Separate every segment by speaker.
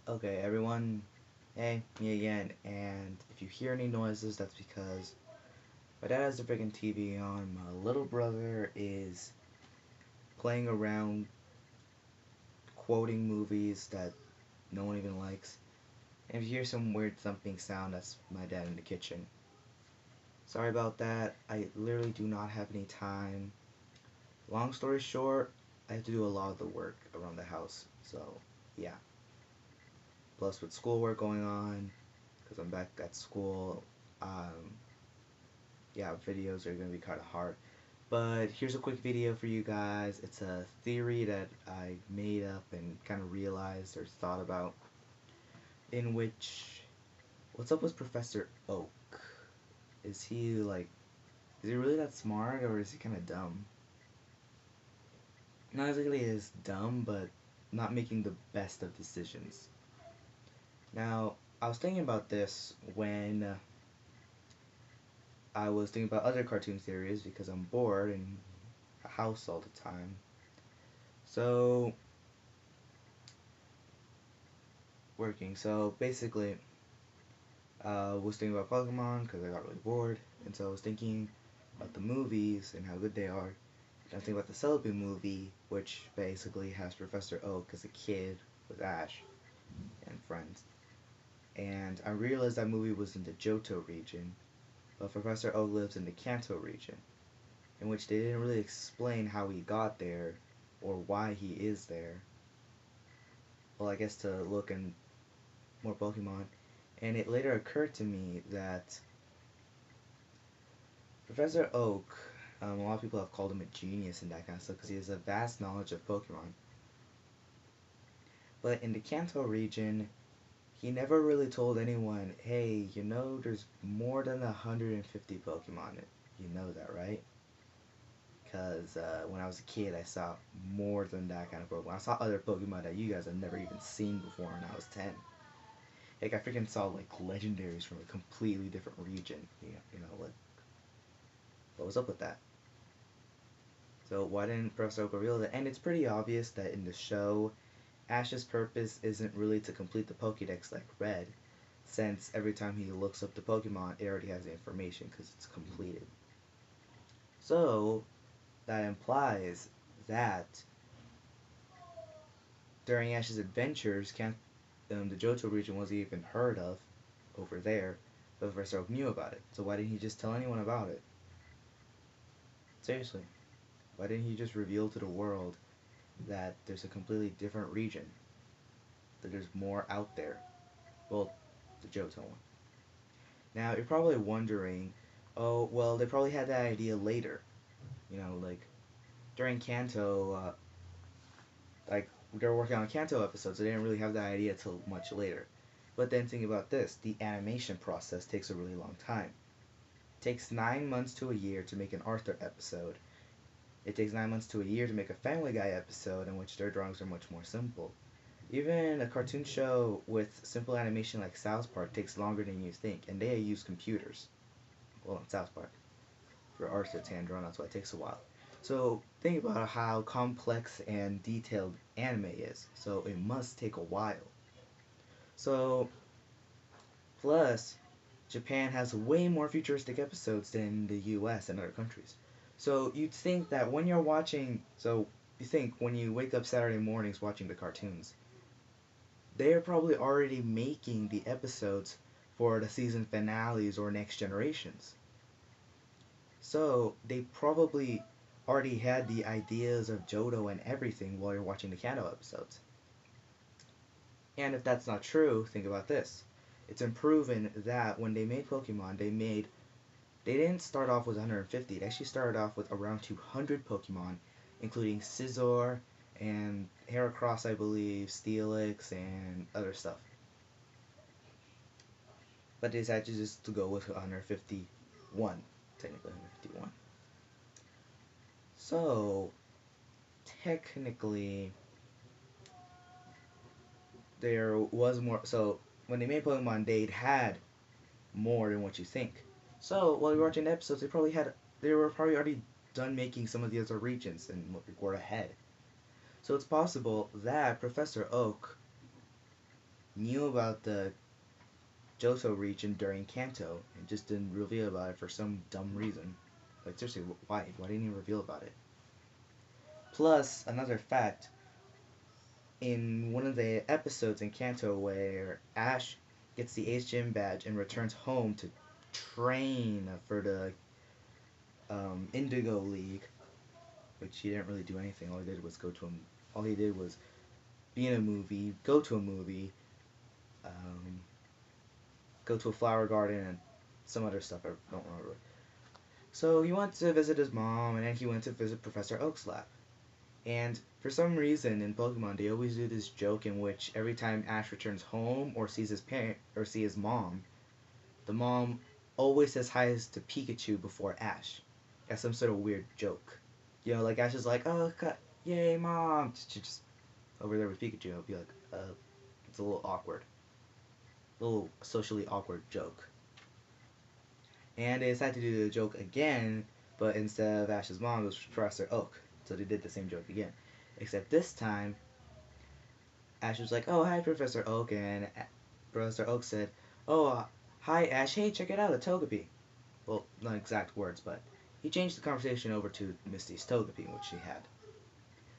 Speaker 1: Okay, everyone. Hey, me again. And if you hear any noises, that's because my dad has the freaking TV on. My little brother is playing around, quoting movies that no one even likes. And if you hear some weird thumping sound, that's my dad in the kitchen. Sorry about that. I literally do not have any time. Long story short, I have to do a lot of the work around the house. So, yeah. Plus, with schoolwork going on, because I'm back at school, um, yeah, videos are going to be kind of hard. But here's a quick video for you guys. It's a theory that I made up and kind of realized or thought about, in which, what's up with Professor Oak? Is he like, is he really that smart or is he kind of dumb? Not exactly as dumb, but not making the best of decisions. Now, I was thinking about this when I was thinking about other cartoon theories because I'm bored in a house all the time. So, working. So basically, was thinking about Pokemon because I got really bored, and so I was thinking about the movies and how good they are. And I was thinking about the Celebi movie, which basically has Professor Oak as a kid with Ash and friends. And I realized that movie was in the Johto region, but Professor Oak lives in the Kanto region, in which they didn't really explain how he got there or why he is there. Well, I guess to look in more Pokemon. And it later occurred to me that Professor Oak, a lot of people have called him a genius and that kind of stuff because he has a vast knowledge of Pokemon. But in the Kanto region, he never really told anyone, hey, you know, there's more than 150 Pokemon. You know that, right? Because when I was a kid, I saw more than that kind of Pokemon. I saw other Pokemon that you guys have never even seen before when I was 10. Like, I freaking saw, like, legendaries from a completely different region. Like, what was up with that? So why didn't Professor Oak reveal that? And it's pretty obvious that in the show, Ash's purpose isn't really to complete the Pokédex like Red, since every time he looks up the Pokemon, it already has the information because it's completed. So that implies that during Ash's adventures, the Johto region wasn't even heard of over there, but Professor Oak knew about it. So why didn't he just tell anyone about it? Seriously, why didn't he just reveal to the world that there's a completely different region, that there's more out there? Well, the Johto one. Now, you're probably wondering, oh, well, they probably had that idea later. Like, during Kanto, like, they were working on Kanto episodes, so they didn't really have that idea till much later. But then think about this, the animation process takes a really long time. It takes 9 months to a year to make an Arthur episode. It takes 9 months to a year to make a Family Guy episode in which their drawings are much more simple. Even a cartoon show with simple animation like South Park takes longer than you think, and they use computers. Well, in South Park. For Arthur it's hand drawn, that's why it takes a while. So think about how complex and detailed anime is. So it must take a while. So plus, Japan has way more futuristic episodes than the US and other countries. So you'd think that when you're watching, so you think when you wake up Saturday mornings watching the cartoons, they are probably already making the episodes for the season finales or next generations. So they probably already had the ideas of Johto and everything while you're watching the Kanto episodes. And if that's not true, think about this. It's proven that when they made Pokemon, they didn't start off with 150. They actually started off with around 200 Pokemon, including Scizor and Heracross, I believe, Steelix, and other stuff. But they decided just to go with 151, technically 151. So, technically, there was more. So, when they made Pokemon, they'd had more than what you think. So, while you're watching the episodes, they were probably already done making some of the other regions and were ahead. So, it's possible that Professor Oak knew about the Johto region during Kanto and just didn't reveal about it for some dumb reason. Like, seriously, why? Why didn't he reveal about it? Plus, another fact, in one of the episodes in Kanto where Ash gets the Ace Gym badge and returns home to train for the Indigo League, which he didn't really do anything. All he did was all he did was be in a movie, go to a movie, um, go to a flower garden, and some other stuff I don't remember. So he went to visit his mom, and then he went to visit Professor Oak's lab. And for some reason in Pokemon, they always do this joke in which every time Ash returns home or sees his parent or see his mom, the mom always says hi to Pikachu before Ash. That's some sort of weird joke. You know, like Ash is like, "Oh, yay, mom!" She just over there with Pikachu. It'll be like, it's a little awkward, a little socially awkward joke. And they decided to do the joke again, but instead of Ash's mom, it was Professor Oak. So they did the same joke again. Except this time, Ash was like, "Oh, hi, Professor Oak," and Professor Oak said, "Oh, hi, Ash. Hey, check it out, a Togepi." Well, not exact words, but he changed the conversation over to Misty's Togepi, which she had.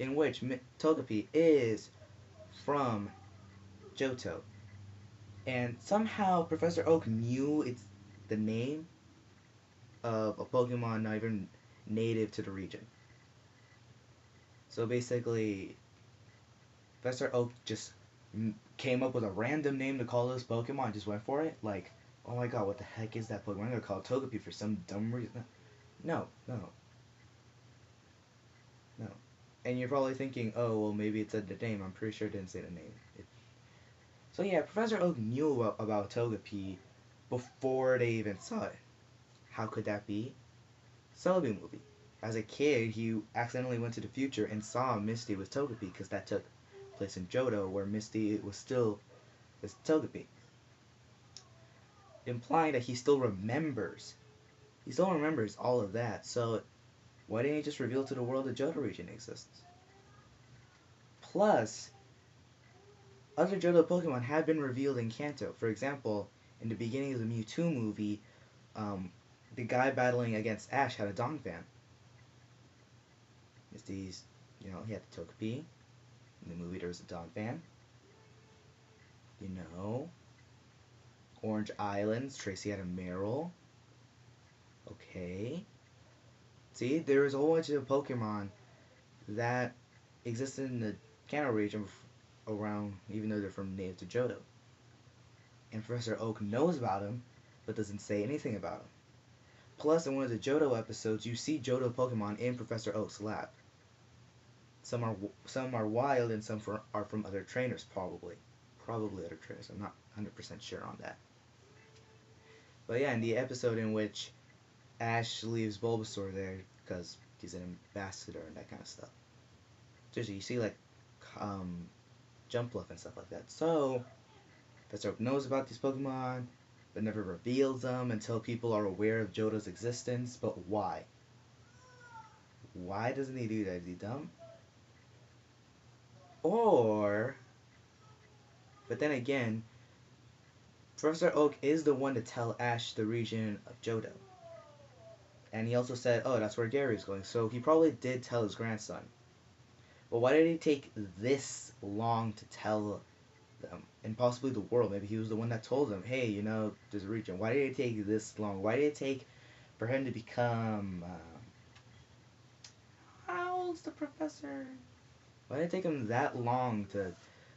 Speaker 1: In which Togepi is from Johto. And somehow Professor Oak knew it's the name of a Pokemon not even native to the region. So basically, Professor Oak just came up with a random name to call this Pokemon, just went for it. Like, oh my god, what the heck is that Pokemon? I'm gonna call it Togepi for some dumb reason. No, no, no. And you're probably thinking, oh, well, maybe it said the name. I'm pretty sure it didn't say the name. So yeah, Professor Oak knew about Togepi before they even saw it. How could that be? Celebi movie. As a kid, he accidentally went to the future and saw Misty with Togepi because that took place in Johto, where Misty was still with Togepi, implying that he still remembers. He still remembers all of that. So why didn't he just reveal to the world the Johto region exists? Plus, other Johto Pokemon have been revealed in Kanto. For example, in the beginning of the Mewtwo movie, the guy battling against Ash had a Donphan. Misty's, he had the Togepi. In the movie, there was a Donphan. You know, Orange Islands, Tracy had a Meryl. Okay. See, there is a whole bunch of Pokemon that existed in the Kanto region around, even though they're from native to Johto. And Professor Oak knows about them, but doesn't say anything about them. Plus, in one of the Johto episodes, you see Johto Pokemon in Professor Oak's lab. Some are wild, and some are from other trainers, probably other trainers. I'm not 100% sure on that. But yeah, in the episode in which Ash leaves Bulbasaur there because he's an ambassador and that kind of stuff. Seriously, you see like Jumpluff and stuff like that. So Professor Oak knows about these Pokemon, but never reveals them until people are aware of Johto's existence. But why? Why doesn't he do that? Is he dumb? Or, but then again, Professor Oak is the one to tell Ash the region of Johto. And he also said, oh, that's where Gary's going. So he probably did tell his grandson. But why did it take this long to tell them? And possibly the world. Maybe he was the one that told them, hey, there's a region. Why did it take this long? Why did it take for him to become... how old's the professor? Why did it take him that long to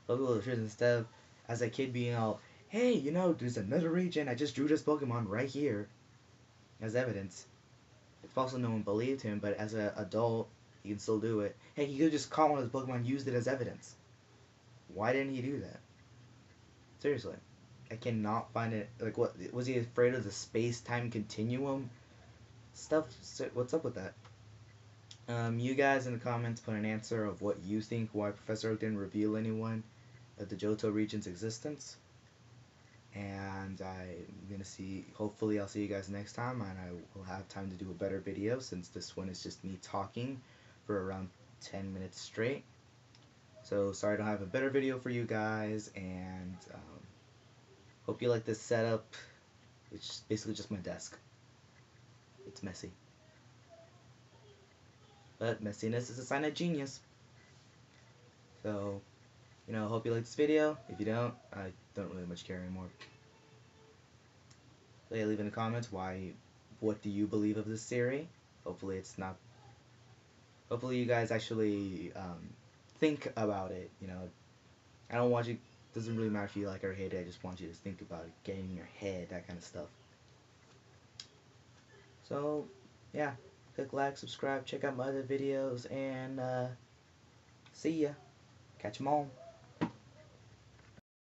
Speaker 1: look at the truth instead of, as a kid, being all, hey, there's another region. I just drew this Pokemon right here as evidence. If also no one believed him, but as an adult, he can still do it. Hey, he could just caught one of his Pokemon and used it as evidence. Why didn't he do that? Seriously. I cannot find it. Like, what? Was he afraid of the space-time continuum stuff? What's up with that? You guys in the comments put an answer of what you think why Professor Oak didn't reveal anyone of the Johto region's existence. And I'm going to see, hopefully I'll see you guys next time, and I will have time to do a better video since this one is just me talking for around 10 minutes straight. So sorry I don't have a better video for you guys, and hope you like this setup. It's basically just my desk. It's messy, but messiness is a sign of genius. So, hope you like this video. If you don't, I don't really much care anymore. So yeah, leave in the comments what do you believe of this theory. Hopefully it's not, hopefully you guys actually think about it. I don't want you, doesn't really matter if you like it or hate it, I just want you to think about it, get in your head, that kind of stuff. So, yeah, click like, subscribe, check out my other videos, and see ya. Catch 'em all.